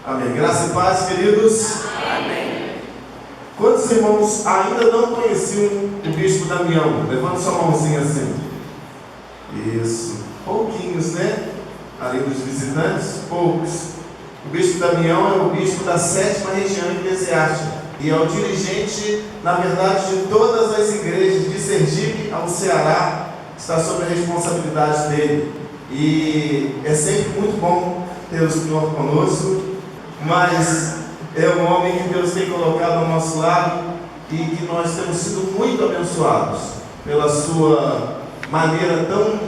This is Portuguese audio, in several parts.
Amém. Graça e paz, queridos. Amém. Quantos irmãos ainda não conheciam o Bispo Damião? Levanta sua mãozinha assim. Isso. Pouquinhos, né? Além dos visitantes, poucos. O Bispo Damião é o bispo da 7ª região eclesiástica e é o dirigente, na verdade, de todas as igrejas de Sergipe ao Ceará, que está sob a responsabilidade dele. E é sempre muito bom ter o Senhor conosco, mas é um homem que Deus tem colocado ao nosso lado e que nós temos sido muito abençoados pela sua maneira tão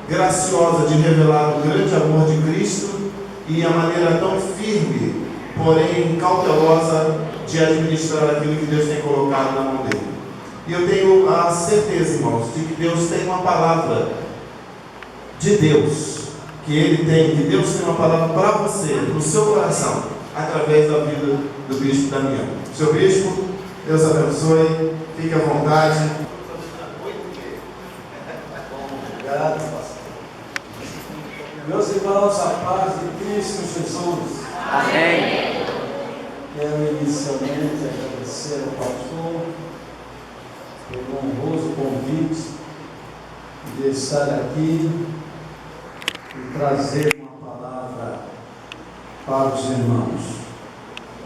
graciosa de revelar o grande amor de Cristo e a maneira tão firme, porém cautelosa, de administrar aquilo que Deus tem colocado na mão dele. E eu tenho a certeza, irmãos, de que Deus tem uma palavra de Deus, que Deus tem uma palavra para você, no seu coração, através da vida do Bispo Damião. Seu Bispo, Deus abençoe, fique à vontade. Obrigado, pastor. Meus irmãos, a paz de Cristo Jesus. Amém. Quero inicialmente agradecer ao pastor pelo honroso convite de estar aqui e trazer uma palavra para os irmãos.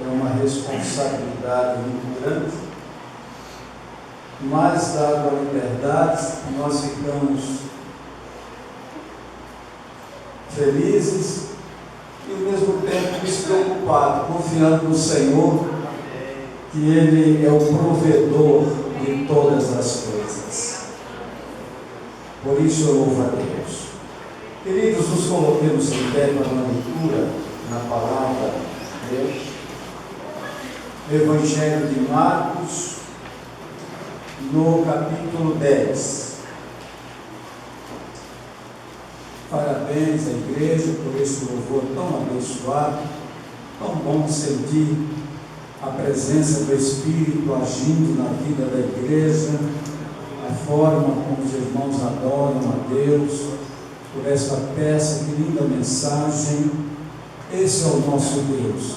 É uma responsabilidade muito grande, mas, dada a liberdade, nós ficamos felizes e, ao mesmo tempo, despreocupados, confiando no Senhor, que Ele é o provedor de todas as coisas. Por isso eu louvo a Deus. Queridos, nos coloquemos em pé para uma leitura na palavra de Deus. Evangelho de Marcos, no capítulo 10. Parabéns à igreja por esse louvor tão abençoado, tão bom sentir a presença do Espírito agindo na vida da igreja, a forma como os irmãos adoram a Deus, por esta peça, que linda mensagem. Esse é o nosso Deus,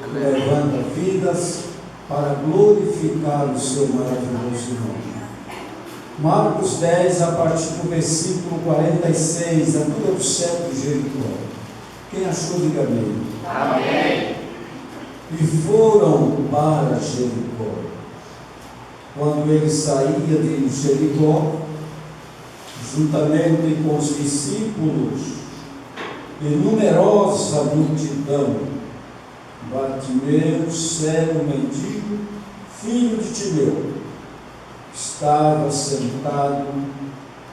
que levanta vidas para glorificar o seu maravilhoso nome. Marcos 10, a partir do versículo 46, a altura do céu de Jericó. Quem achou, diga amém. Amém. E foram para Jericó. Quando ele saía de Jericó, juntamente com os discípulos e numerosa multidão, Bartimeu, cego mendigo, filho de Timeu, estava sentado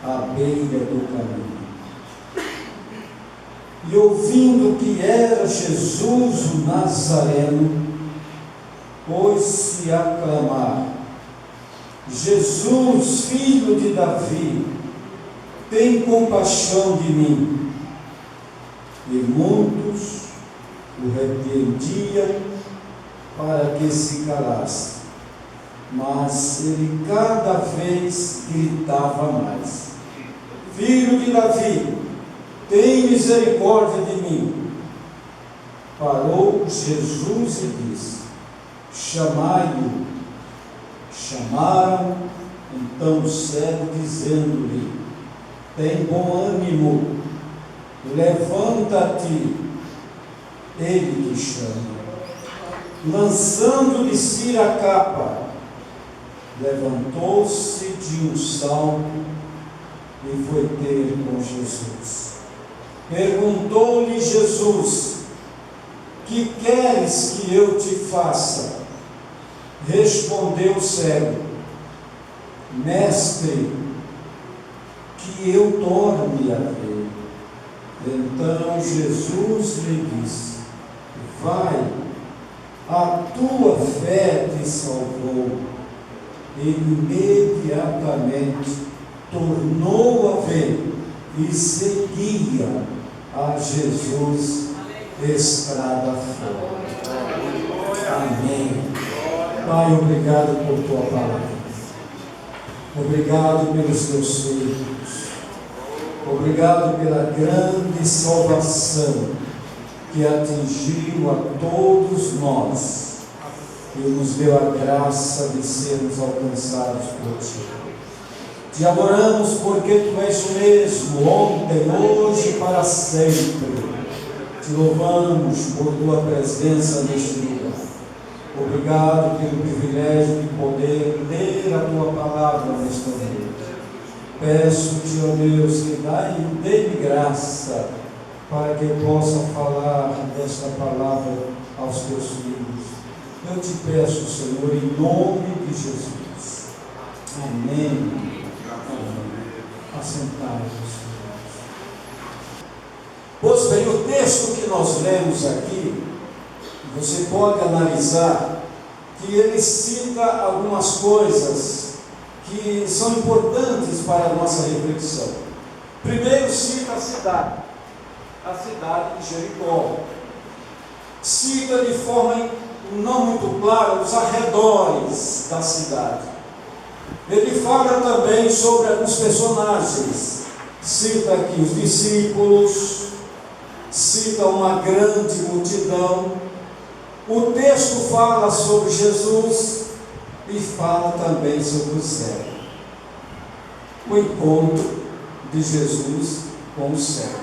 à beira do caminho. E ouvindo que era Jesus o Nazareno, pôs-se a clamar: Jesus, filho de Davi, tem compaixão de mim. E muitos o repreendiam para que se calasse, mas ele cada vez gritava mais: Filho de Davi, tem misericórdia de mim. Parou Jesus e disse: chamai-o. Chamaram então o cego, dizendo-lhe: tem bom ânimo, levanta-te, ele te chama. Lançando de si a capa, levantou-se de um salto e foi ter com Jesus. Perguntou-lhe Jesus: que queres que eu te faça? Respondeu o cego: Mestre, que eu torne a ver. Então Jesus lhe disse: vai, a tua fé te salvou. Ele imediatamente tornou a ver e seguia a Jesus estrada fora. Amém. Pai, obrigado por tua palavra. Obrigado pelos teus filhos. Obrigado pela grande salvação que atingiu a todos nós e nos deu a graça de sermos alcançados por Ti. Te adoramos porque Tu és o mesmo, ontem, hoje e para sempre. Te louvamos por Tua presença neste lugar. Obrigado pelo privilégio de poder ler a Tua palavra nesta noite. Peço-te, ó Deus, que dê-me graça para que eu possa falar desta palavra aos Teus filhos. Eu te peço, Senhor, em nome de Jesus. Amém. Assentados. Pois bem, o texto que nós lemos aqui, você pode analisar que ele cita algumas coisas que são importantes para a nossa reflexão. Primeiro cita a cidade de Jericó. Cita de forma não muito clara os arredores da cidade. Ele fala também sobre alguns personagens, cita aqui os discípulos, cita uma grande multidão. O texto fala sobre Jesus e fala também sobre o céu. O encontro de Jesus com o céu.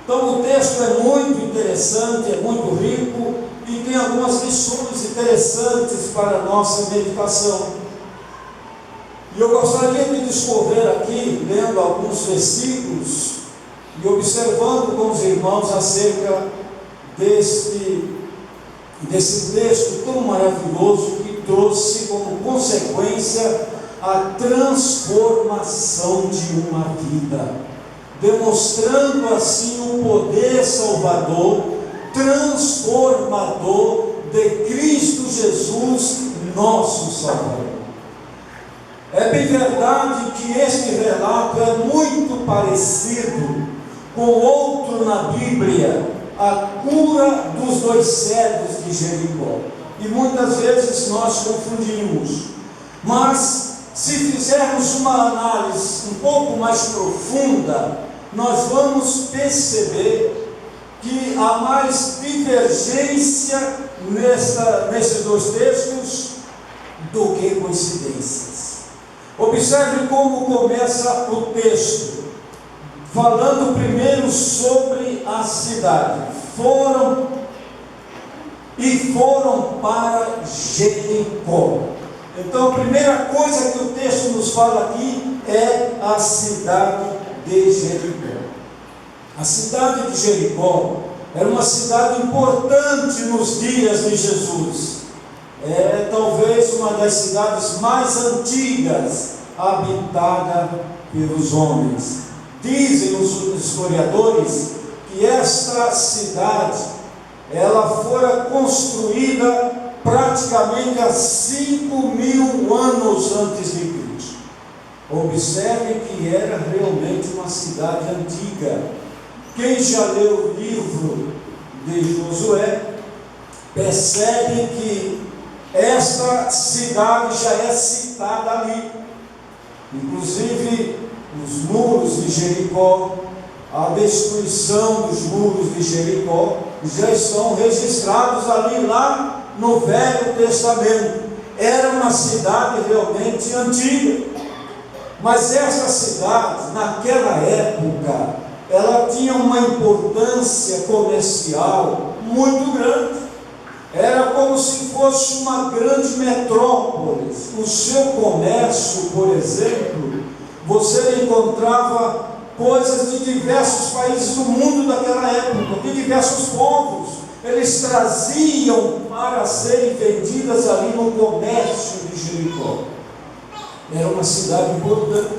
Então o texto é muito interessante, é muito rico e tem algumas lições interessantes para a nossa meditação. E eu gostaria de discorrer aqui, lendo alguns versículos e observando com os irmãos acerca desse texto tão maravilhoso que trouxe como consequência a transformação de uma vida, demonstrando assim o poder salvador, transformador de Cristo Jesus, nosso Salvador. É bem verdade que este relato é muito parecido com outro na Bíblia, a cura dos 2 cegos de Jericó. E muitas vezes nós confundimos. Mas, se fizermos uma análise um pouco mais profunda, nós vamos perceber que há mais divergência nesses 2 textos do que coincidências. Observe como começa o texto, falando primeiro sobre a cidade. Foram para Jericó. Então a primeira coisa que o texto nos fala aqui é a cidade de Jericó. A cidade de Jericó era uma cidade importante nos dias de Jesus. É talvez uma das cidades mais antigas habitada pelos homens. Dizem os historiadores que esta cidade ela fora construída praticamente há 5.000 anos antes de Cristo. Observe que era realmente uma cidade antiga. Quem já leu o livro de Josué percebe que esta cidade já é citada ali. Inclusive os muros de Jericó, a destruição dos muros de Jericó já estão registrados ali lá no Velho Testamento. Era uma cidade realmente antiga. Mas essa cidade, naquela época, ela tinha uma importância comercial muito grande. Era como se fosse uma grande metrópole. O seu comércio, por exemplo, você encontrava coisas de diversos países do mundo daquela época, de diversos povos. Eles traziam para serem vendidas ali no comércio de Jericó. Era uma cidade importante,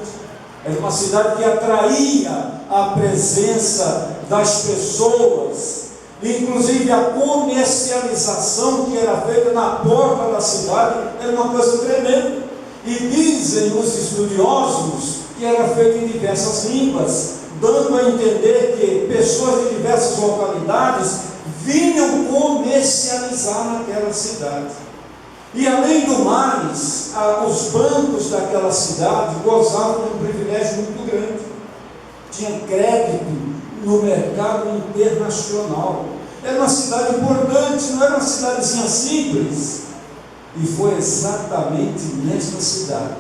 era uma cidade que atraía a presença das pessoas. Inclusive a comercialização que era feita na porta da cidade era uma coisa tremenda. E dizem os estudiosos que era feita em diversas línguas, dando a entender que pessoas de diversas localidades vinham comercializar naquela cidade. E além do mais, os bancos daquela cidade gozavam de um privilégio muito grande. Tinha crédito no mercado internacional. Era uma cidade importante, não era uma cidadezinha simples. E foi exatamente nesta cidade,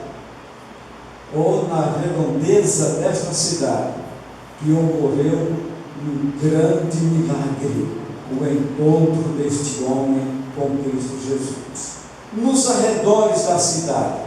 ou na redondeza desta cidade, que ocorreu um grande milagre, o encontro deste homem com Cristo Jesus. Nos arredores da cidade,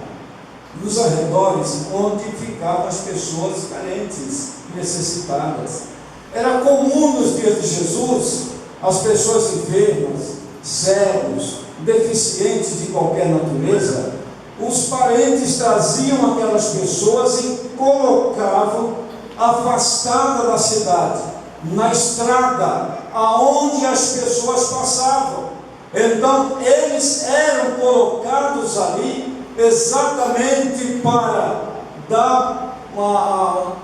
nos arredores onde ficavam as pessoas carentes, necessitadas. Era comum nos dias de Jesus as pessoas enfermas, cegos, deficientes de qualquer natureza. Os parentes traziam aquelas pessoas e colocavam afastada da cidade, na estrada, aonde as pessoas passavam. Então eles eram colocados ali exatamente para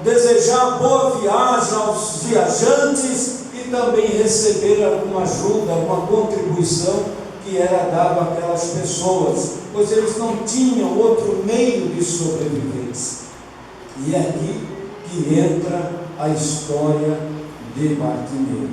desejar boa viagem aos viajantes e também receber alguma ajuda, alguma contribuição que era dada àquelas pessoas, pois eles não tinham outro meio de sobrevivência. E é aqui que entra a história de Bartimeu.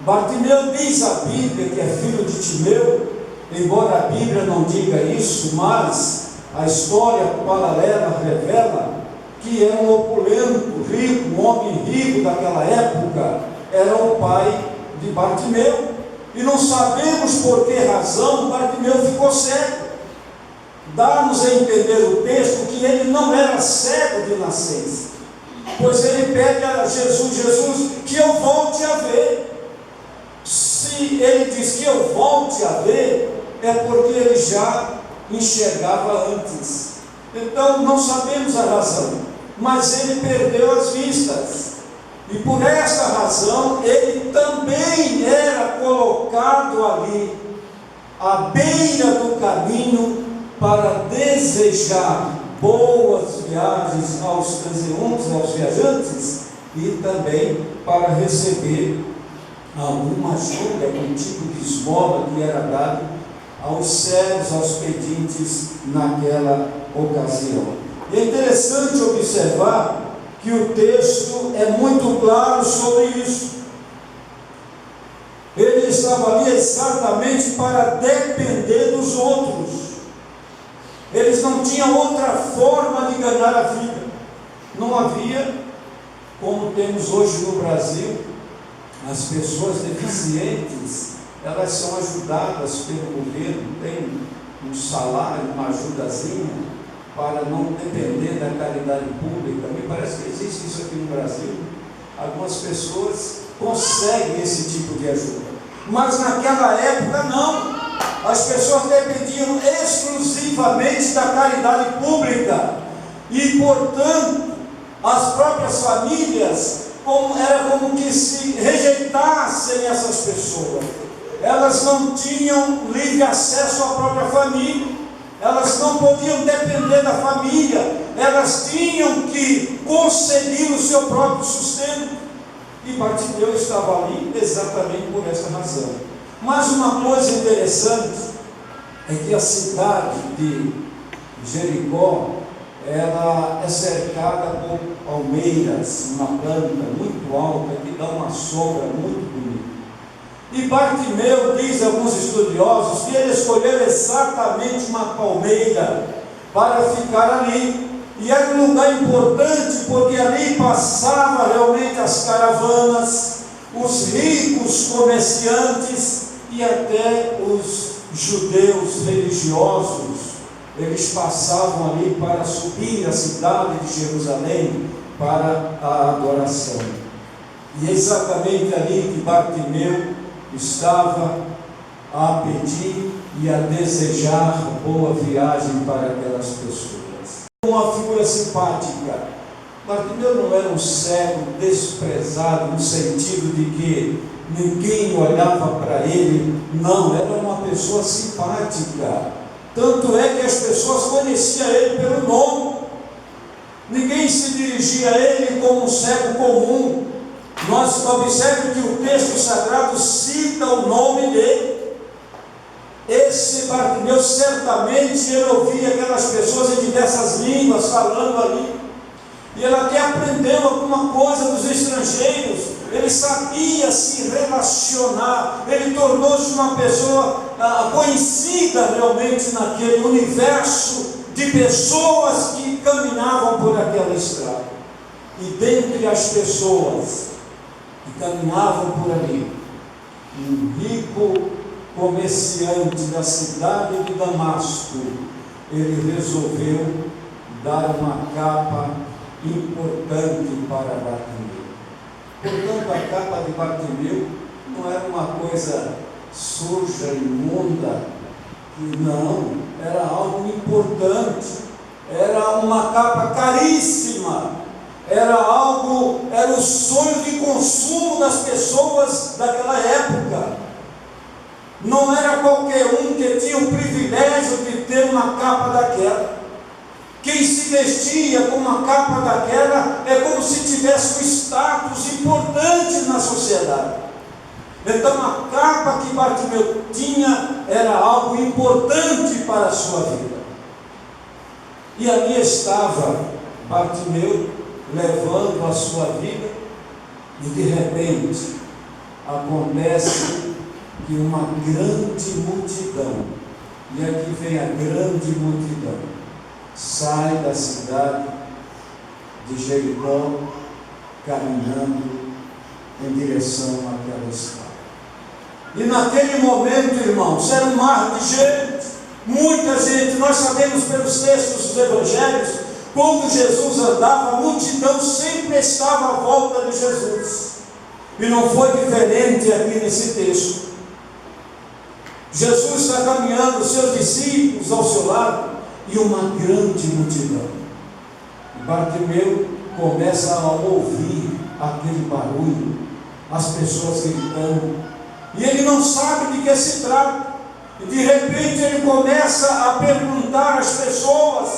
Bartimeu diz a Bíblia que é filho de Timeu, embora a Bíblia não diga isso, mas a história paralela revela que era um opulento, rico, um homem rico daquela época, era o pai de Bartimeu. E não sabemos por que razão Bartimeu ficou cego. Dá-nos a entender o texto que ele não era cego de nascença, pois ele pede a Jesus, que eu volte a ver. Se ele diz que eu volte a ver, é porque ele já enxergava antes. Então não sabemos a razão, mas ele perdeu as vistas. E por essa razão, ele também era colocado ali, à beira do caminho, para desejar boas viagens aos transeuntes, aos viajantes, e também para receber alguma ajuda, algum tipo de esmola que era dado aos cegos, aos pedintes naquela ocasião. E é interessante observar que o texto é muito claro sobre isso. Ele estava ali exatamente para depender dos outros. Eles não tinham outra forma de ganhar a vida. Não havia, como temos hoje no Brasil, as pessoas deficientes, elas são ajudadas pelo governo, tem um salário, uma ajudazinha, para não depender da caridade pública. Me parece que existe isso aqui no Brasil. Algumas pessoas conseguem esse tipo de ajuda, mas naquela época não. As pessoas dependiam exclusivamente da caridade pública e, portanto, as próprias famílias era como que se rejeitassem essas pessoas. Elas não tinham livre acesso à própria família. Elas não podiam depender da família, elas tinham que conseguir o seu próprio sustento. E Bartimeu estava ali exatamente por essa razão. Mas uma coisa interessante é que a cidade de Jericó, ela é cercada por palmeiras, uma planta muito alta que dá uma sombra muito bonita. E Bartimeu, diz alguns estudiosos, que ele escolheu exatamente uma palmeira para ficar ali. E era um lugar importante, porque ali passavam realmente as caravanas, os ricos comerciantes e até os judeus religiosos. Eles passavam ali para subir a cidade de Jerusalém para a adoração. E é exatamente ali que Bartimeu estava a pedir e a desejar boa viagem para aquelas pessoas. Uma figura simpática. Bartimeu não era um cego desprezado no sentido de que ninguém olhava para ele, não, era uma pessoa simpática. Tanto é que as pessoas conheciam ele pelo nome. Ninguém se dirigia a ele como um cego comum. Nós observamos que o texto sagrado cita o nome dele. Esse Bartimeu, certamente ele ouvia aquelas pessoas em diversas línguas falando ali, e ele até aprendeu alguma coisa dos estrangeiros, ele sabia se relacionar, ele tornou-se uma pessoa conhecida realmente naquele universo de pessoas que caminhavam por aquela estrada. E dentre as pessoas que caminhavam por ali, um rico comerciante da cidade de Damasco, ele resolveu dar uma capa importante para Bartimeu. Portanto, a capa de Bartimeu não era uma coisa suja, imunda, não, era algo importante, era uma capa caríssima, era o sonho de consumo das pessoas daquela época. Não era qualquer um que tinha o privilégio de ter uma capa daquela. Quem se vestia com uma capa daquela é como se tivesse um status importante na sociedade. Então a capa que Bartimeu tinha era algo importante para a sua vida. E ali estava Bartimeu levando a sua vida, e de repente acontece que uma grande multidão, e aqui vem a grande multidão, sai da cidade de Jericó, caminhando em direção àquela estrada. E naquele momento, irmãos, era um mar de gente, muita gente. Nós sabemos pelos textos dos evangelhos, quando Jesus andava, a multidão sempre estava à volta de Jesus. E não foi diferente aqui nesse texto. Jesus está caminhando, seus discípulos ao seu lado, e uma grande multidão. E Bartimeu começa a ouvir aquele barulho, as pessoas gritando, e ele não sabe de que se trata. E de repente ele começa a perguntar às pessoas: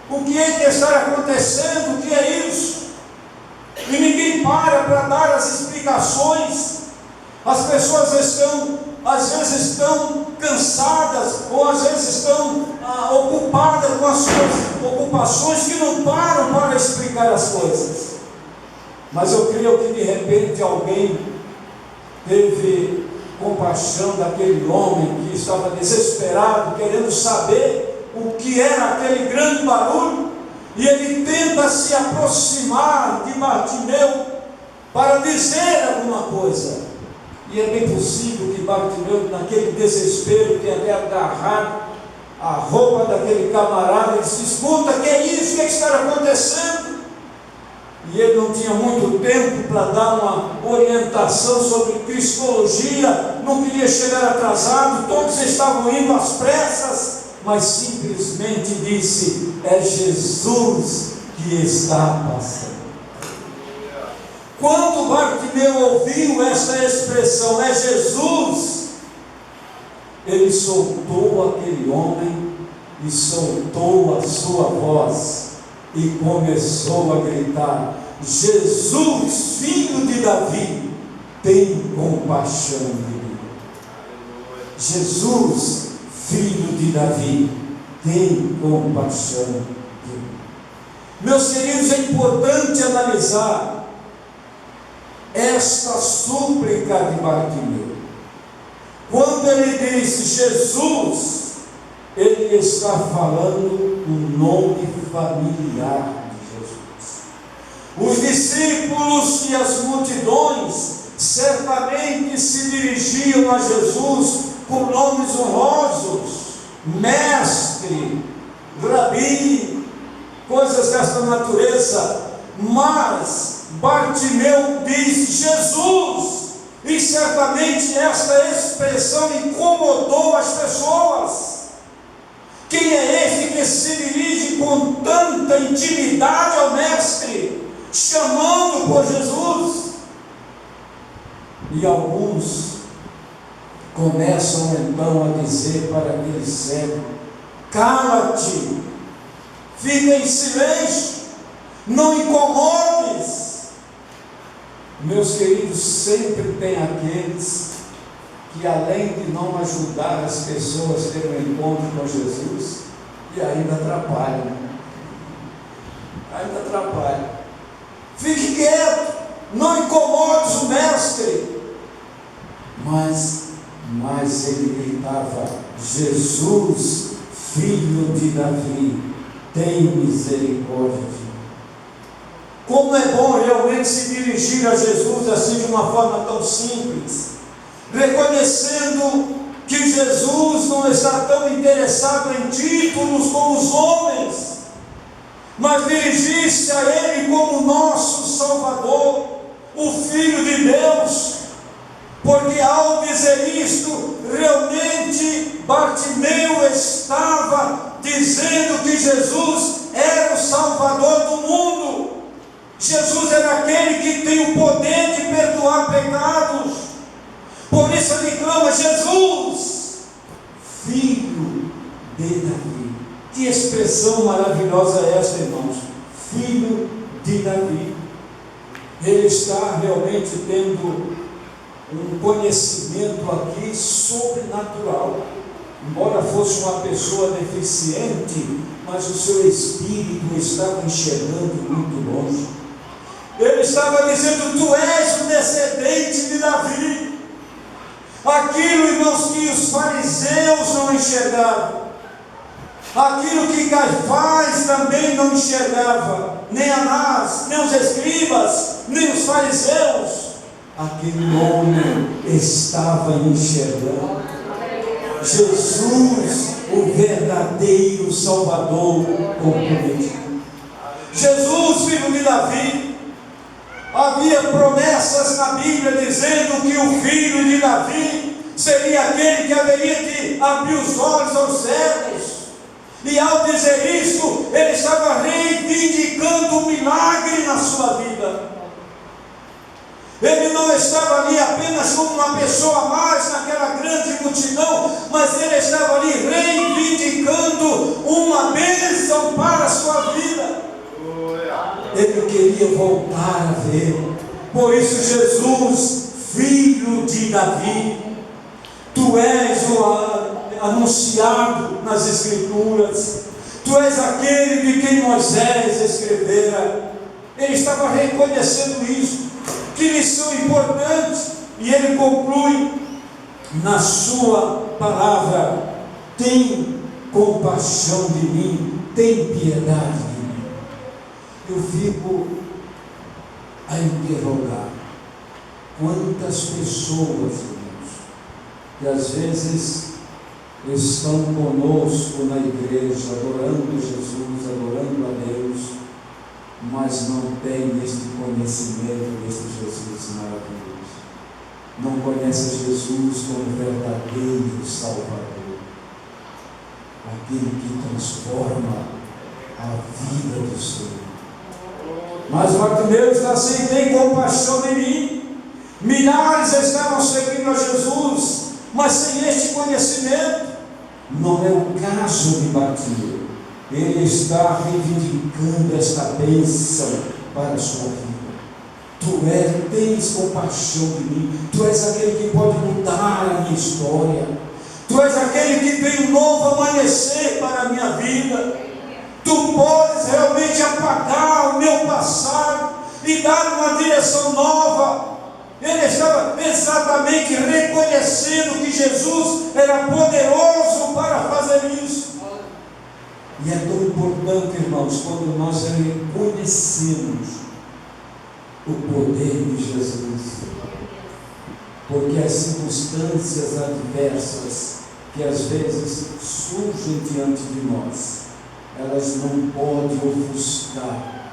o que é que está acontecendo? O que é isso? E ninguém para dar as explicações. As pessoas às vezes estão cansadas, ou às vezes estão ocupadas com as suas ocupações, que não param para explicar as coisas. Mas eu creio que de repente alguém teve compaixão daquele homem que estava desesperado, querendo saber o que era aquele grande barulho, e ele tenta se aproximar de Bartimeu para dizer alguma coisa. E é bem possível que Bartimeu, naquele desespero, tenha até agarrado a roupa daquele camarada e disse: escuta, que é isso? O que está acontecendo? E ele não tinha muito tempo para dar uma orientação sobre cristologia, não queria chegar atrasado, todos estavam indo às pressas, mas simplesmente disse: é Jesus que está passando. Quando Bartimeu ouviu essa expressão, é Jesus, ele soltou aquele homem e soltou a sua voz e começou a gritar: Jesus, filho de Davi, tem compaixão de mim. Jesus, filho de Davi, tem compaixão de mim. Meus queridos, é importante analisar esta súplica de Bartimeu. Quando ele diz Jesus, ele está falando o nome familiar de Jesus. Os discípulos e as multidões certamente se dirigiam a Jesus por nomes honrosos: mestre, rabi, coisas desta natureza. Mas Bartimeu diz Jesus, e certamente esta expressão incomodou as pessoas. Quem é esse que se dirige com tanta intimidade ao mestre, chamando por Jesus? E alguns começam então a dizer para aquele cego: cala-te, fica em silêncio, não incomodes. Meus queridos, sempre tem aqueles que, além de não ajudar as pessoas a ter um encontro com Jesus, e ainda atrapalham. Fique quieto, não incomodes o mestre. Mas ele gritava: Jesus, filho de Davi, tem misericórdia de mim. Como é bom realmente se dirigir a Jesus assim, de uma forma tão simples, reconhecendo que Jesus não está tão interessado em títulos como os homens, mas dirigir-se a Ele como nosso Salvador, o Filho de Deus. Porque ao dizer isto, realmente Bartimeu estava dizendo que Jesus era o Salvador do mundo. Jesus era aquele que tem o poder de perdoar pecados. Por isso ele clama: Jesus, filho de Davi. Que expressão maravilhosa é esta, irmãos? Filho de Davi. Ele está realmente tendo um conhecimento aqui sobrenatural. Embora fosse uma pessoa deficiente, mas o seu espírito estava enxergando muito longe. Ele estava dizendo: tu és o descendente de Davi. Aquilo, irmãos, que os fariseus não enxergavam, aquilo que Caifás também não enxergava, nem Anás, nem os escribas, nem os fariseus, aquele homem estava enxergando. Jesus, o verdadeiro Salvador comprometido. Jesus, filho de Davi. Havia promessas na Bíblia dizendo que o filho de Davi seria aquele que haveria de abrir os olhos aos cegos. E ao dizer isso, ele estava reivindicando um milagre na sua vida. Ele não estava ali apenas como uma pessoa a mais naquela grande multidão, mas ele estava ali reivindicando uma bênção para a sua vida. Ele queria voltar a ver. Por isso, Jesus, filho de Davi, tu és o anunciado nas Escrituras, tu és aquele de quem Moisés escrevera. Ele estava reconhecendo isso. Que lição importante! E ele conclui na sua palavra: tem compaixão de mim, tem piedade de mim. Eu fico a interrogar quantas pessoas, irmãos, que às vezes estão conosco na igreja, adorando Jesus, adorando a Deus, mas não tem este conhecimento deste Jesus maravilhoso. Não conhece Jesus como verdadeiro Salvador, aquele que transforma a vida do Senhor. Mas Bartimeu está assim: tem compaixão de mim. Milhares estavam seguindo a Jesus, mas sem este conhecimento. Não é o caso de Bartimeu. Ele está reivindicando esta bênção para a sua vida. Tu tens compaixão de mim. Tu és aquele que pode mudar a minha história. Tu és aquele que tem um novo amanhecer para a minha vida. Tu podes realmente apagar o meu passado e dar uma direção nova. Ele estava exatamente reconhecendo que Jesus era poderoso para fazer isso. E é tão importante, irmãos, quando nós reconhecemos o poder de Jesus, porque as circunstâncias adversas que às vezes surgem diante de nós, elas não podem ofuscar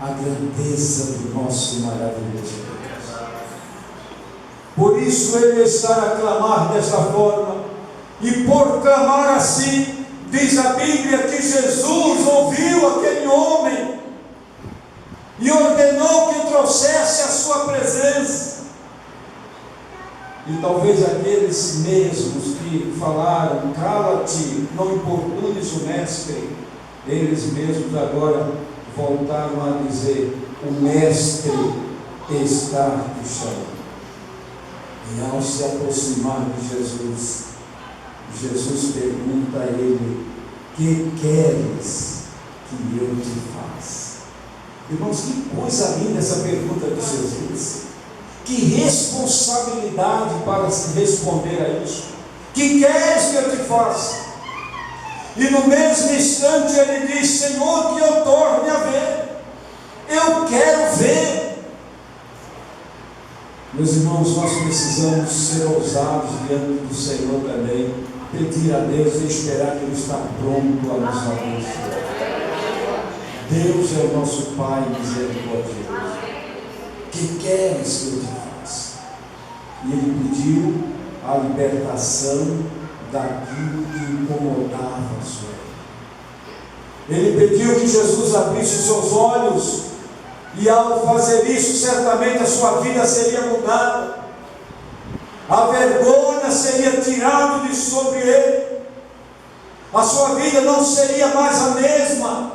a grandeza do nosso maravilhoso Deus. Por isso ele está a clamar desta forma, e por clamar assim, diz a Bíblia que Jesus ouviu aquele homem e ordenou que trouxesse a sua presença. E talvez aqueles mesmos que falaram: cala-te, não importunes o mestre, eles mesmos agora voltaram a dizer: o mestre está te chamando. E ao se aproximar de Jesus, Jesus pergunta a ele: que queres que eu te faça? Irmãos, que coisa linda essa pergunta de Jesus. Que responsabilidade para se responder a isso. Que queres que eu te faça? E no mesmo instante ele diz: Senhor, que eu torne a ver. Eu quero ver. Meus irmãos, nós precisamos ser ousados diante do Senhor também, pedir a Deus e esperar que Ele está pronto a nos abençoar. Deus é o nosso Pai misericordioso. Que queres que eu te faça? E Ele pediu a libertação daquilo que incomodava a sua vida. Ele pediu que Jesus abrisse os seus olhos, e ao fazer isso, certamente a sua vida seria mudada, a vergonha seria tirada de sobre ele, a sua vida não seria mais a mesma,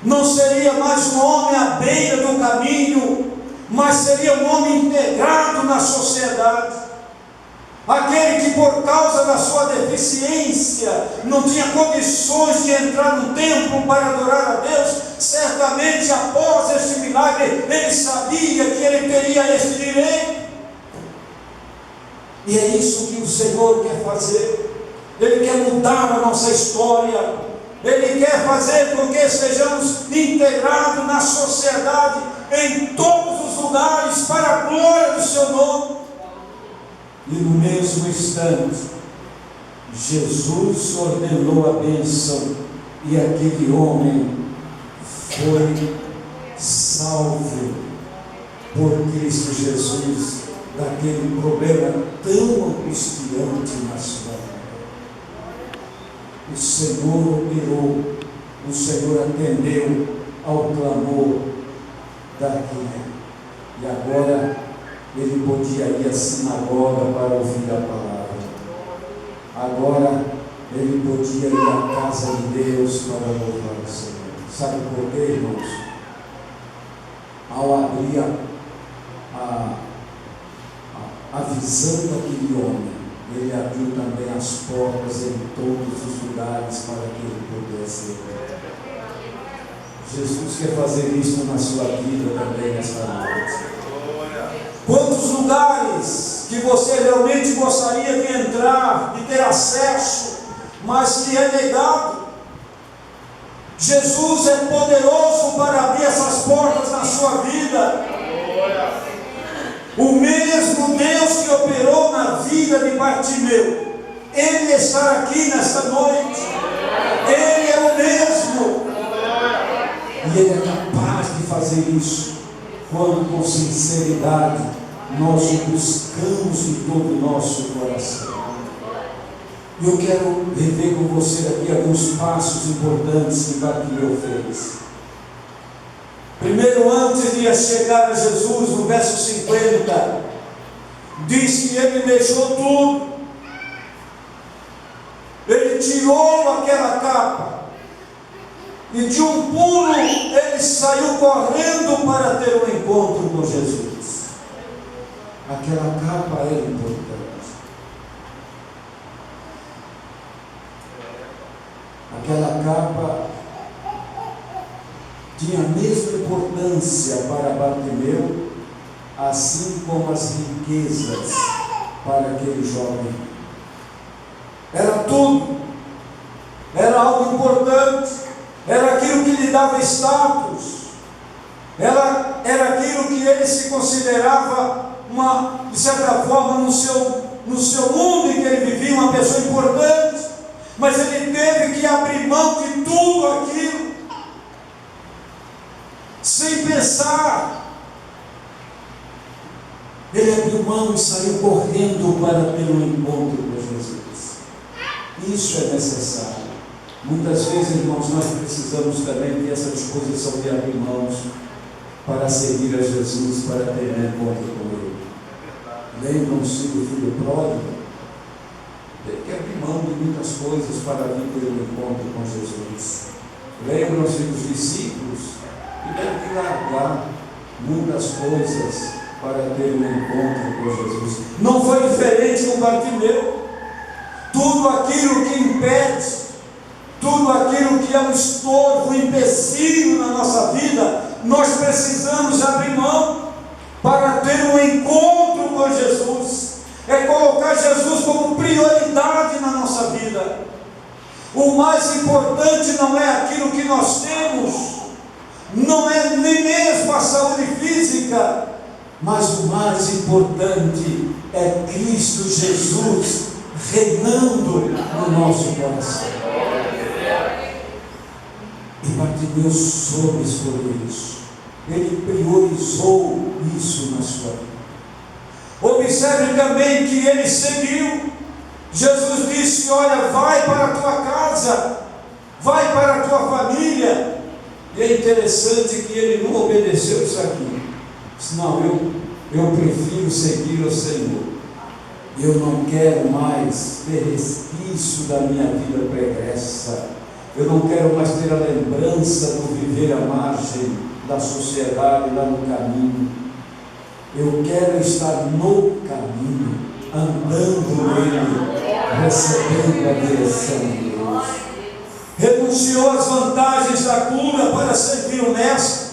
não seria mais um homem à beira do caminho, mas seria um homem integrado na sociedade. Aquele que por causa da sua deficiência não tinha condições de entrar no templo para adorar a Deus, certamente após este milagre ele sabia que ele teria este direito. E é isso que o Senhor quer fazer. Ele quer mudar a nossa história. Ele quer fazer com que estejamos integrados na sociedade, em todos os lugares, para a glória do seu nome. E no mesmo instante, Jesus ordenou a bênção, e aquele homem foi salvo por Cristo Jesus daquele problema tão angustiante na sua vida. O Senhor operou, o Senhor atendeu ao clamor daquele, e agora ele podia ir à sinagoga para ouvir a palavra. Agora ele podia ir à casa de Deus para louvar o Senhor. Sabe por quê, irmãos? Ao abrir a visão daquele homem, ele abriu também as portas em todos os lugares para que ele pudesse ir. Jesus quer fazer isso na sua vida também nesta noite. Quantos lugares que você realmente gostaria de entrar, de ter acesso, mas que é negado? Jesus é poderoso para abrir essas portas na sua vida. O mesmo Deus que operou na vida de Bartimeu, Ele está aqui nesta noite. Ele é o mesmo. E Ele é capaz de fazer isso quando com sinceridade nós o buscamos de todo o nosso coração. Eu quero rever com você aqui alguns passos importantes que Bartimeu fez. Primeiro, antes de chegar a Jesus, no verso 50, diz que ele deixou tudo. Ele tirou aquela capa e de um pulo ele saiu correndo para ter um encontro com Jesus. Aquela capa era importante. Aquela capa tinha a mesma importância para Bartimeu, assim como as riquezas para aquele jovem. Era tudo, era algo importante, era aquilo que lhe dava status, era aquilo que ele se considerava, de certa forma, no seu mundo em que ele vivia, uma pessoa importante, mas ele teve que abrir mão de tudo aquilo, sem pensar. Ele abriu mão e saiu correndo para ter um encontro com Jesus. Isso é necessário. Muitas vezes, irmãos, nós precisamos também ter essa disposição de abrir mãos para seguir a Jesus, para ter um encontro com Ele. Lembram-se do filho pródigo? Ele quer abrir mão de muitas coisas para vir ter um encontro com Jesus. Lembram-se dos discípulos? Tiveram que largar muitas coisas para ter um encontro com Jesus. Não foi diferente com Bartimeu. Tudo aquilo que impede, tudo aquilo que é um estorvo, um empecilho na nossa vida, nós precisamos abrir mão para ter um encontro com Jesus. É colocar Jesus como prioridade na nossa vida. O mais importante não é aquilo que nós temos, não é nem mesmo a saúde física, mas o mais importante é Cristo Jesus reinando no nosso coração. E Bartimeu soube escolher isso. Ele priorizou isso na sua vida. Observe também que ele seguiu. Jesus disse: olha, vai para a tua casa, vai para a tua família. E é interessante que ele não obedeceu isso aqui. Disse: não, eu prefiro seguir o Senhor. Eu não quero mais ter resquício da minha vida pregressa. Eu não quero mais ter a lembrança do viver à margem da sociedade lá no caminho. Eu quero estar no caminho, andando nele, recebendo a direção de Deus. Renunciou às vantagens da cura para servir o Mestre.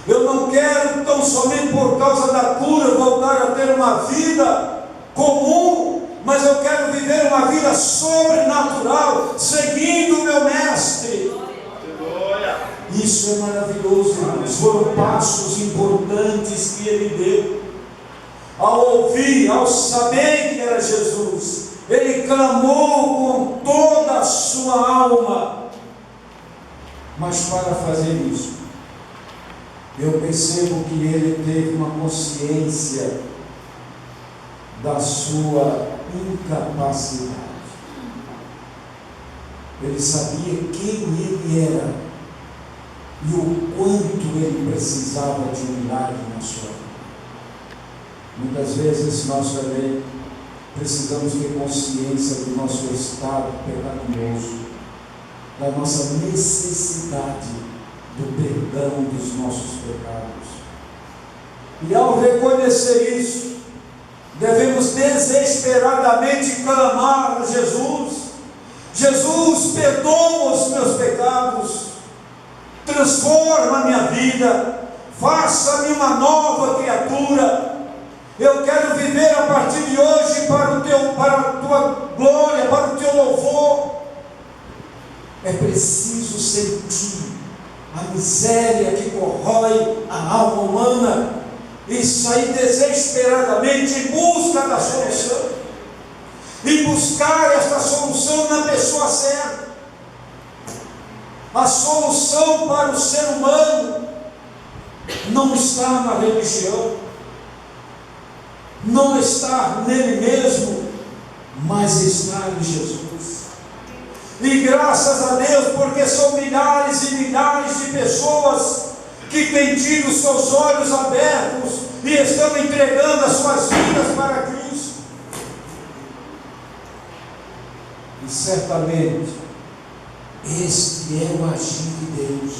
Eu não quero tão somente por causa da cura voltar a ter uma vida comum, mas eu quero viver uma vida sobrenatural, seguindo o meu Mestre. Isso é maravilhoso, irmãos. Foram passos importantes que ele deu. Ao ouvir, ao saber que era Jesus, ele clamou com toda a sua alma. Mas para fazer isso, eu percebo que ele teve uma consciência da sua incapacidade. Ele sabia quem ele era e o quanto ele precisava de um milagre na sua vida. Muitas vezes nós também precisamos ter consciência do nosso estado pecaminoso, da nossa necessidade do perdão dos nossos pecados. E ao reconhecer isso, devemos desesperadamente clamar a Jesus: Jesus, perdoa os meus pecados, transforma a minha vida, faça-me uma nova criatura. Eu quero viver a partir de hoje para a tua glória, para o teu louvor. É preciso sentir a miséria que corrói a alma humana e sair desesperadamente em busca da solução, e buscar esta solução na pessoa certa. A solução para o ser humano não está na religião, não está nele mesmo, mas está em Jesus. E graças a Deus, porque são milhares e milhares de pessoas que têm tido seus olhos abertos e estão entregando as suas vidas para Cristo. E certamente este é o agir de Deus.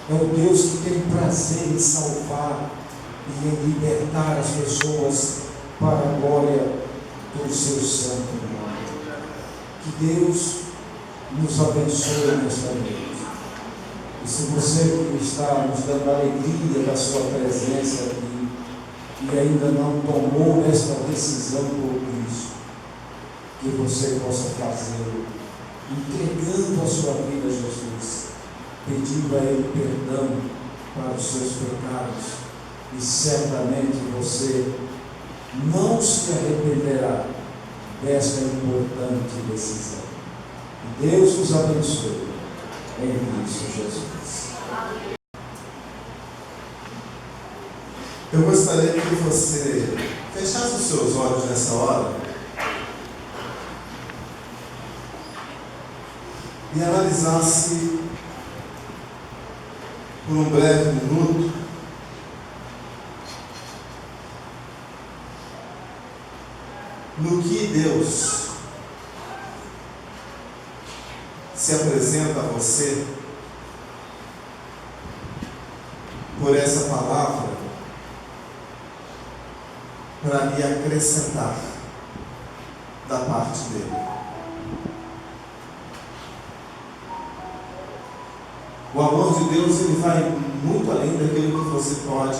É o Deus que tem prazer em salvar e em libertar as pessoas para a glória do seu santo nome. Que Deus nos abençoe nesta noite. E se você que está nos dando a alegria da sua presença aqui e ainda não tomou esta decisão por Cristo, que você possa fazê-lo, entregando a sua vida a Jesus, pedindo a Ele perdão para os seus pecados, e certamente você não se arrependerá desta importante decisão. E Deus nos abençoe em Cristo Jesus. Eu gostaria que você fechasse os seus olhos nessa hora e analisasse por um breve minuto no que Deus se apresenta a você por essa palavra para lhe acrescentar da parte dele. O amor de Deus, ele vai muito além daquilo que você pode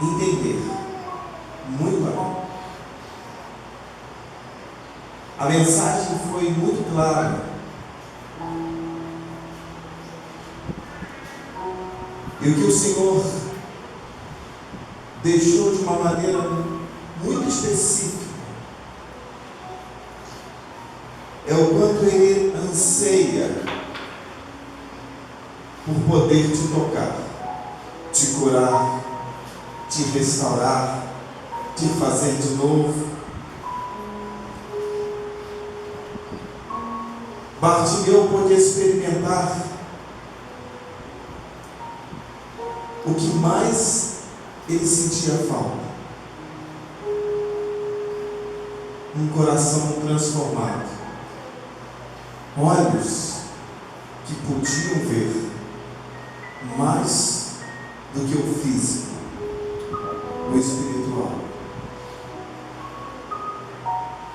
entender. Muito além. A mensagem foi muito clara. E o que o Senhor deixou de uma maneira muito específica é o quanto Ele anseia por poder te tocar, te curar, te restaurar, te fazer de novo. Bartimeu pôde experimentar o que mais ele sentia falta: um coração transformado, olhos que podiam ver mais do que o físico, o espiritual.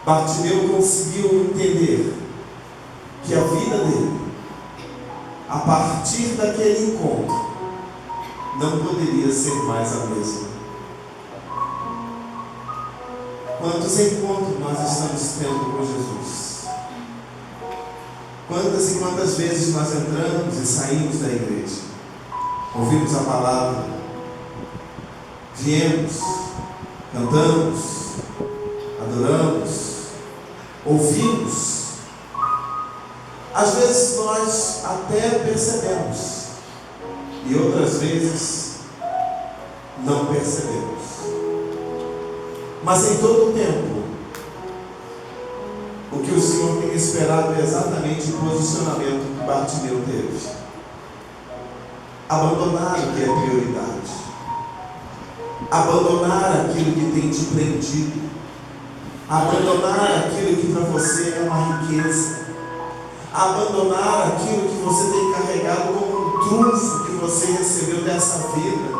Bartimeu conseguiu entender que a vida dele, a partir daquele encontro, não poderia ser mais a mesma. Quantos encontros nós estamos tendo com Jesus? Quantas e quantas vezes nós entramos e saímos da igreja, ouvimos a palavra, viemos, cantamos, adoramos, ouvimos. Às vezes nós até percebemos, e outras vezes não percebemos. Mas em todo o tempo, o que o Senhor tem esperado é exatamente o posicionamento que Bartimeu teve: abandonar o que é prioridade, abandonar aquilo que tem te prendido, abandonar aquilo que para você é uma riqueza, abandonar aquilo que você tem carregado como um trunfo que você recebeu dessa vida.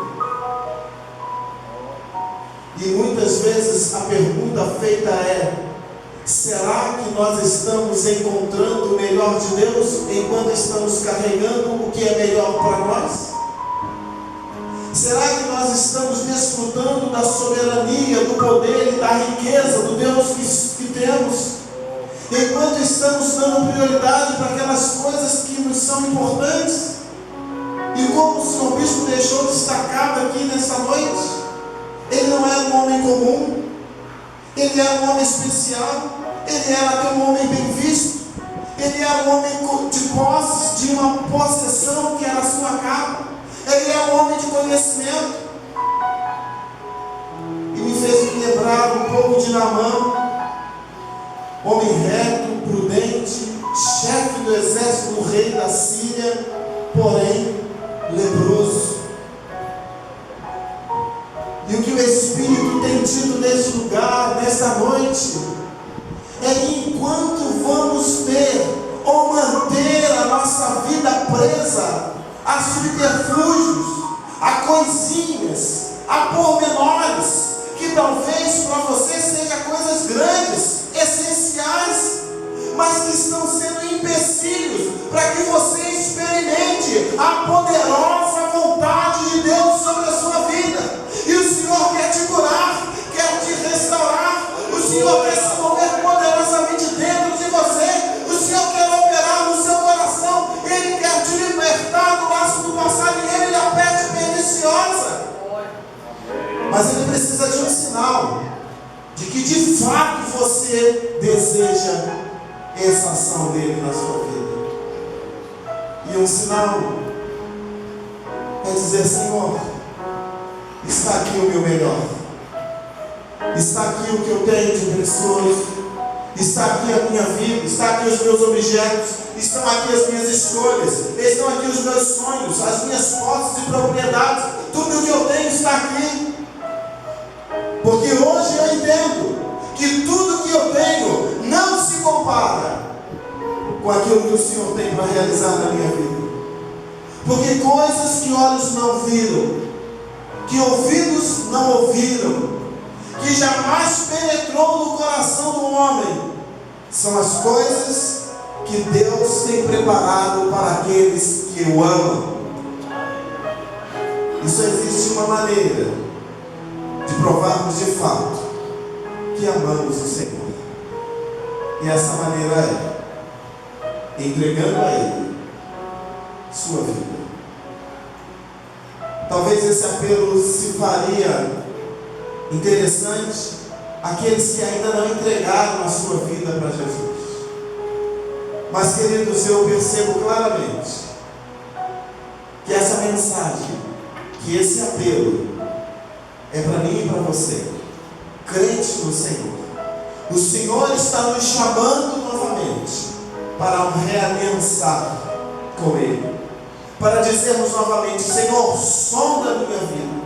E muitas vezes a pergunta feita é: será que nós estamos encontrando o melhor de Deus enquanto estamos carregando o que é melhor para nós? Será que nós estamos desfrutando da soberania, do poder e da riqueza do Deus que temos, enquanto estamos dando prioridade para aquelas coisas que nos são importantes? E como o Senhor Bispo deixou destacado aqui nessa noite, ele não era um homem comum, ele era um homem especial, ele era até um homem bem visto, ele era um homem de posses, de uma possessão que era a sua capa, ele era um homem de conhecimento. E me fez me lembrar um pouco de Naamã, homem reto, prudente, chefe do exército do rei da Síria, porém leproso. E o que o Espírito tem dito nesse lugar, nesta noite, é que enquanto vamos ter ou manter a nossa vida presa a subterfúgios, a coisinhas, a pormenores, que talvez para você sejam coisas grandes, essenciais, mas que estão sendo empecilhos para que você experimente a poderosa vontade de Deus sobre a sua vida. E o Senhor quer te curar, quer te restaurar, o Senhor quer se mover poderosamente dentro de você, o Senhor quer operar no seu coração, Ele quer te libertar do laço do passado e Ele a peste perniciosa. Mas Ele precisa de um sinal de que de fato você deseja essa ação dele na sua vida. E um sinal é dizer: Senhor, está aqui o meu melhor, está aqui o que eu tenho de precioso, está aqui a minha vida, está aqui os meus objetos, estão aqui as minhas escolhas, estão aqui os meus sonhos, as minhas posses e propriedades, tudo o que eu tenho está aqui. Porque hoje eu entendo que tudo que eu tenho não se compara com aquilo que o Senhor tem para realizar na minha vida. Porque coisas que olhos não viram, que ouvidos não ouviram, que jamais penetrou no coração do homem, são as coisas que Deus tem preparado para aqueles que o amam. E só existe uma maneira de provarmos de fato que amamos o Senhor. E essa maneira é entregando a Ele sua vida. Talvez esse apelo se faria interessante àqueles que ainda não entregaram a sua vida para Jesus. Mas, queridos, eu percebo claramente que essa mensagem, que esse apelo é para mim e para você, crente no Senhor. O Senhor está nos chamando novamente para realiançar com Ele, para dizermos novamente: Senhor, sonda a minha vida,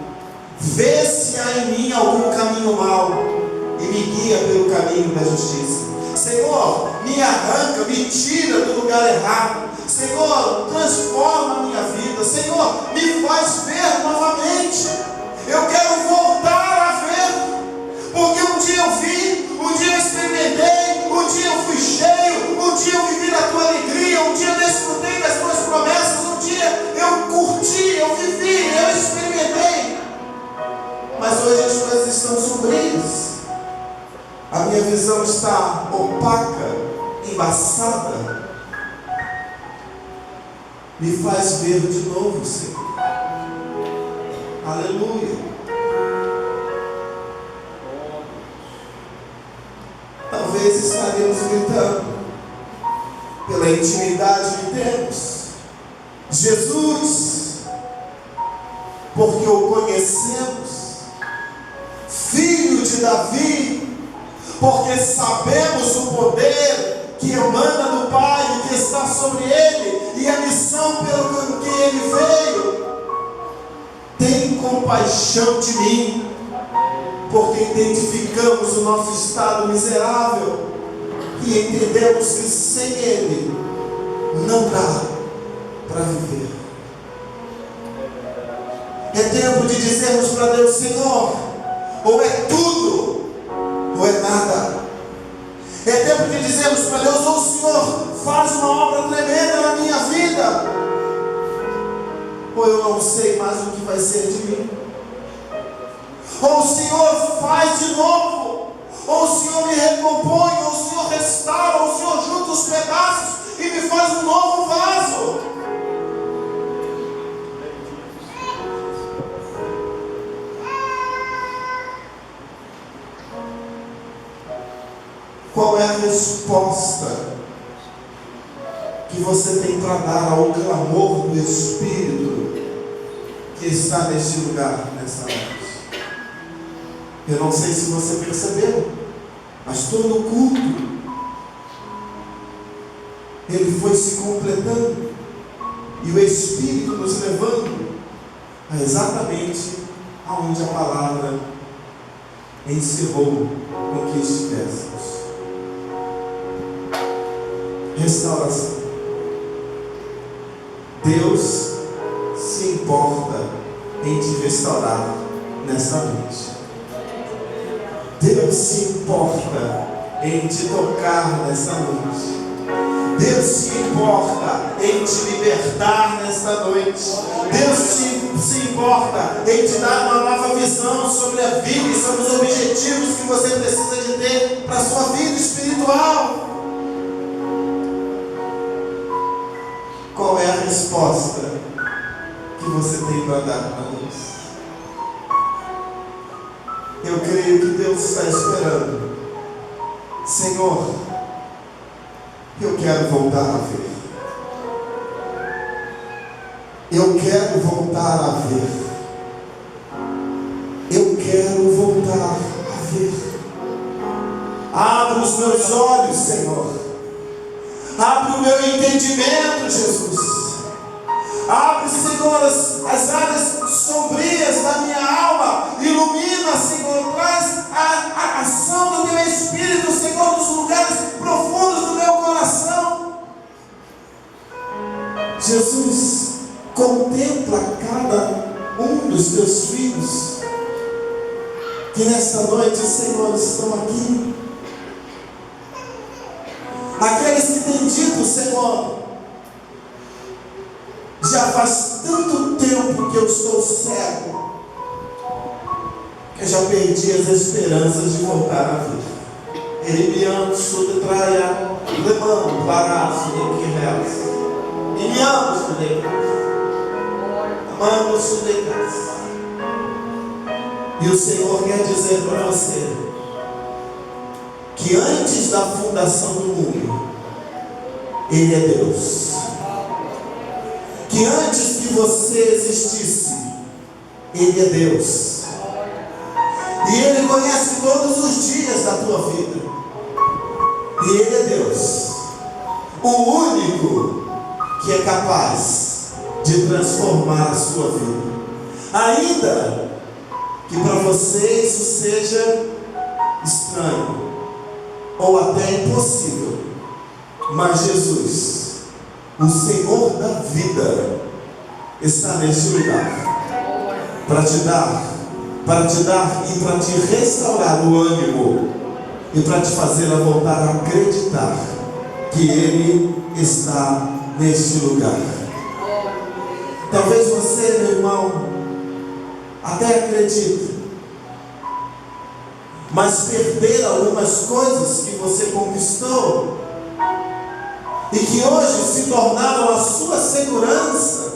vê se há em mim algum caminho mau e me guia pelo caminho da justiça. Senhor, me arranca, me tira do lugar errado. Senhor, transforma a minha vida. Senhor, me faz ver novamente. Eu quero voltar a ver, porque um dia eu vi, um dia eu experimentei, um dia eu fui cheio, um dia eu vivi da tua alegria, um dia eu desfrutei das tuas promessas, um dia eu curti, eu vivi, eu experimentei. Mas hoje as coisas estão sombrias. A minha visão está opaca, embaçada. Me faz ver de novo, Senhor. Aleluia. Talvez estaremos gritando pela intimidade que temos: Jesus, porque o conhecemos, Filho de Davi, porque sabemos o poder que emana do Pai e que está sobre Ele, e a missão pelo que Ele veio. Tem compaixão de mim, porque identificamos o nosso estado miserável e entendemos que sem Ele não dá para viver. É tempo de dizermos para Deus: Senhor, ou é tudo ou é nada. É tempo de dizermos para Deus: ou o Senhor faz uma obra tremenda na minha vida, ou eu não sei mais o que vai ser de mim. Ou o Senhor faz de novo, ou o Senhor me recompõe, ou o Senhor restaura, ou o Senhor junta os pedaços e me faz um novo vaso. Qual é a resposta que você tem para dar ao clamor do Espírito que está neste lugar, nesta noite? Eu não sei se você percebeu, mas todo o culto ele foi se completando e o Espírito nos levando a exatamente aonde a palavra encerrou com que estivéssemos. Restauração. Deus se importa em te restaurar nesta noite. Deus se importa em te tocar nesta noite. Deus se importa em te libertar nesta noite. Deus se importa em te dar uma nova visão sobre a vida e sobre os objetivos que você precisa de ter para a sua vida espiritual. Qual é a resposta que você tem para dar para Deus? Eu creio que Deus está esperando. Senhor, eu quero voltar a ver. Eu quero voltar a ver. Eu quero voltar a ver. Abre os meus olhos, Senhor. Abre o meu entendimento, Jesus. Abre, Senhor, as áreas sombrias da minha alma. Ilumina, Senhor. Traz a ação do teu Espírito, Senhor, nos lugares profundos do meu coração. Jesus, contempla cada um dos teus filhos que nesta noite, Senhor, estão aqui. Aqueles que têm dito: Senhor, Senhor, já faz tanto tempo que eu estou cego, que eu já perdi as esperanças de voltar à vida. Erimiano, Sudetraia, Lemano, Paraço, Nequirreas, Iniamos, Sudecas, Amamos, Sudecas. E o Senhor quer dizer para você que antes da fundação do mundo, Ele é Deus. Que antes que você existisse, Ele é Deus. E Ele conhece todos os dias da tua vida. E Ele é Deus, o único que é capaz de transformar a sua vida. Ainda que para você isso seja estranho ou até impossível, mas Jesus, o Senhor da vida, está neste lugar para te dar e para te restaurar o ânimo e para te fazer a voltar a acreditar que Ele está neste lugar. Talvez você, meu irmão, até acredite, mas perder algumas coisas que você conquistou e que hoje se tornaram a sua segurança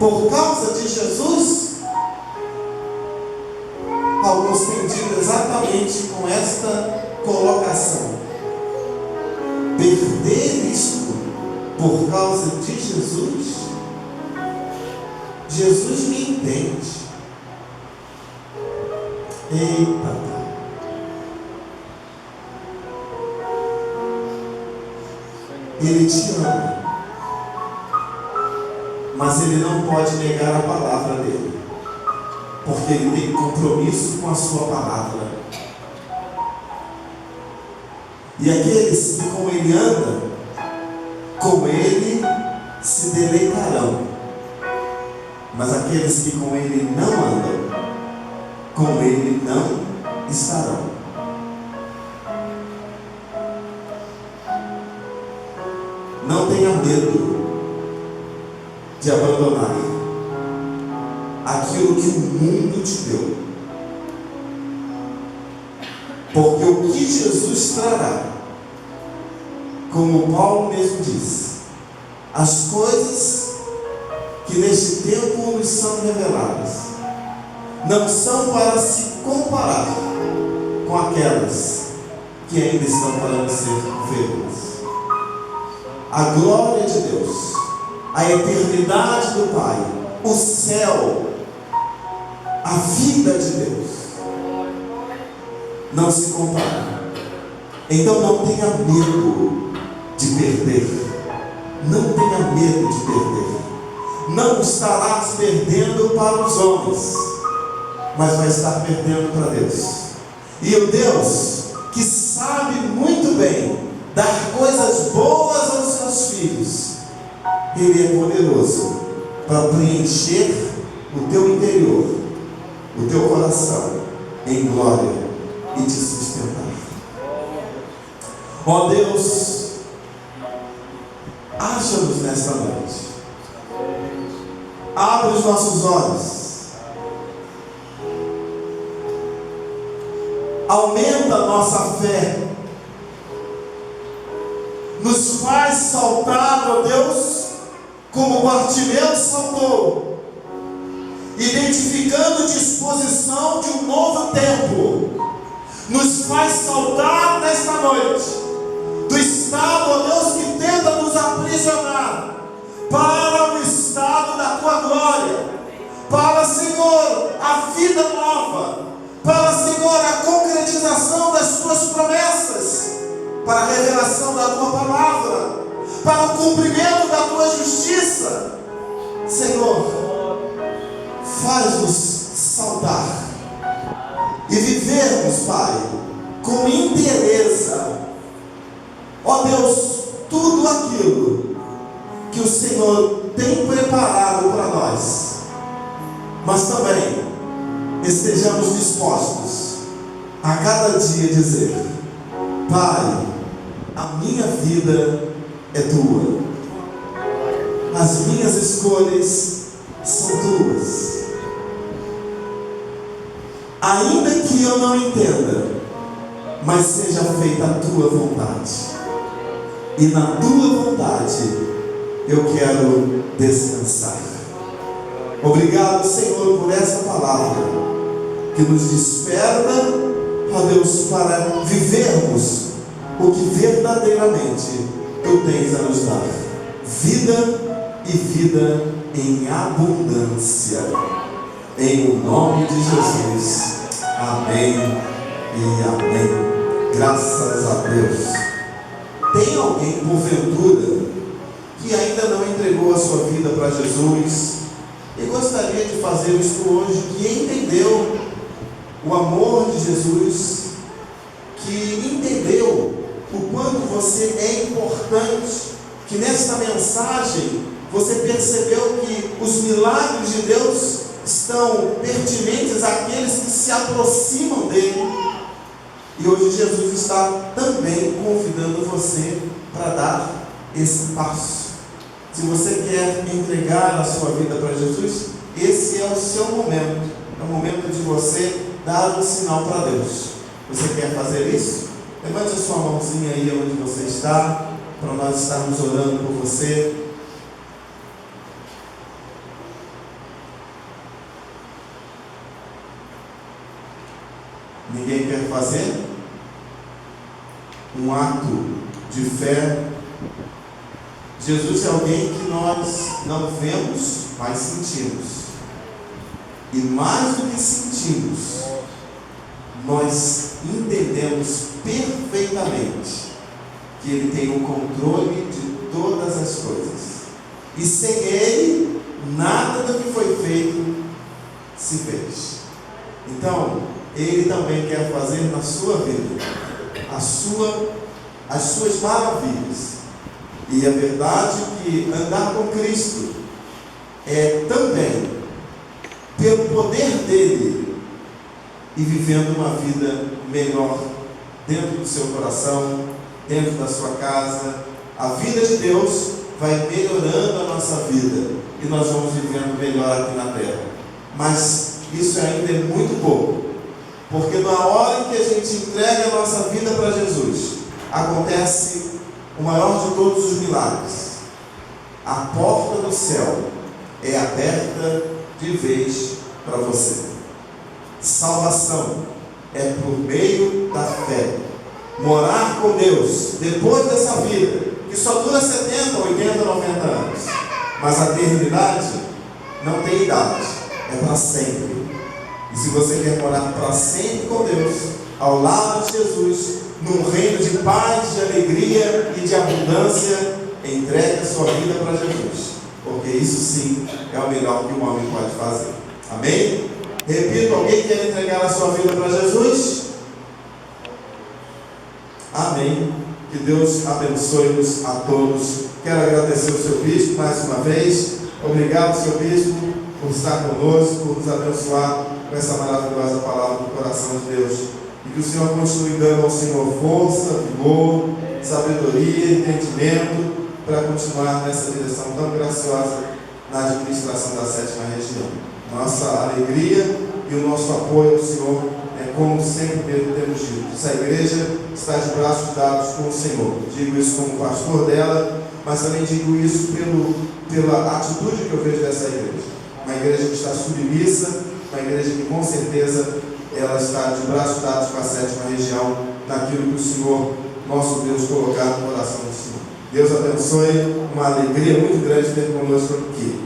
por causa de Jesus. Alguns têm dito exatamente com esta colocação: perder isto por causa de Jesus. Jesus me entende. Eita, Ele te ama, mas Ele não pode negar a palavra dele, porque Ele tem compromisso com a sua palavra. E aqueles que com Ele andam, com Ele se deleitarão. Mas aqueles que com Ele não andam, com Ele não estarão. Não tenha medo de abandonar aquilo que o mundo te deu, porque o que Jesus trará, como Paulo mesmo diz, as coisas que neste tempo nos são reveladas não são para se comparar com aquelas que ainda estão para ser feitas. A glória de Deus, a eternidade do Pai, o céu, a vida de Deus não se compara. Então não tenha medo de perder. Não tenha medo de perder. Não estarás perdendo para os homens, mas vai estar perdendo para Deus. E o Deus que sabe muito bem dar coisas boas aos seus filhos, Ele é poderoso para preencher o teu interior, o teu coração em glória e te sustentar. Ó Deus, acha-nos nesta noite. Abre os nossos olhos. Aumenta a nossa fé. Nos faz saltar, ó Deus, como Bartimeu saltou, identificando disposição de um novo tempo. Nos faz saltar nesta noite do estado, ó Deus, que tenta nos aprisionar, para o estado da tua glória, para, Senhor, a vida nova, para, Senhor, a concretização das tuas promessas, para a revelação da tua palavra, para o cumprimento da tua justiça. Senhor, faz-nos saudar e vivermos, Pai, com inteireza, ó Deus, tudo aquilo que o Senhor tem preparado para nós, mas também estejamos dispostos a cada dia dizer: Pai, a minha vida é tua. As minhas escolhas são tuas. Ainda que eu não entenda, mas seja feita a tua vontade. E na tua vontade eu quero descansar. Obrigado, Senhor, por essa palavra que nos desperta, ó Deus, para vivermos o que verdadeiramente tu tens a nos dar. Vida e vida em abundância. Em o nome de Jesus. Amém e amém. Graças a Deus. Tem alguém, porventura, que ainda não entregou a sua vida para Jesus e gostaria de fazer isso hoje, que entendeu o amor de Jesus, que entendeu o quanto você é importante, que nesta mensagem você percebeu que os milagres de Deus estão pertinentes àqueles que se aproximam dele. E hoje Jesus está também convidando você para dar esse passo. Se você quer entregar a sua vida para Jesus, esse é o seu momento. É o momento de você dar um sinal para Deus. Você quer fazer isso? Levante a sua mãozinha aí onde você está, para nós estarmos orando por você. Ninguém quer fazer um ato de fé? Jesus é alguém que nós não vemos, mas sentimos. E mais do que sentimos, nós entendemos perfeitamente que Ele tem o controle de todas as coisas. E sem Ele, nada do que foi feito se fez. Então, Ele também quer fazer na sua vida as suas maravilhas. E a verdade é que andar com Cristo é também pelo poder dele e vivendo uma vida melhor dentro do seu coração, dentro da sua casa. A vida de Deus vai melhorando a nossa vida e nós vamos vivendo melhor aqui na terra. Mas isso ainda é muito pouco, porque na hora em que a gente entrega a nossa vida para Jesus, acontece o maior de todos os milagres. A porta do céu é aberta de vez para você. Salvação é por meio da fé. Morar com Deus depois dessa vida, que só dura 70, 80, 90 anos, mas a eternidade não tem idade, é para sempre. E se você quer morar para sempre com Deus, ao lado de Jesus, num reino de paz, de alegria e de abundância, entregue a sua vida para Jesus, porque isso sim é o melhor que um homem pode fazer. Amém? Repito, alguém quer entregar a sua vida para Jesus? Amém. Que Deus abençoe-nos a todos. Quero agradecer ao seu bispo mais uma vez. Obrigado, seu bispo, por estar conosco, por nos abençoar com essa maravilhosa palavra do coração de Deus. E que o Senhor continue dando ao Senhor força, vigor, sabedoria, entendimento, para continuar nessa direção tão graciosa na administração da 7ª região. Nossa alegria e o nosso apoio ao Senhor é como sempre temos dito. Essa igreja está de braços dados com o Senhor. Digo isso como pastor dela, mas também digo isso pela atitude que eu vejo dessa igreja. Uma igreja que está submissa, uma igreja que com certeza ela está de braços dados com a 7ª região, naquilo que o Senhor, nosso Deus, colocar no coração do Senhor. Deus abençoe, uma alegria muito grande ter conosco aqui.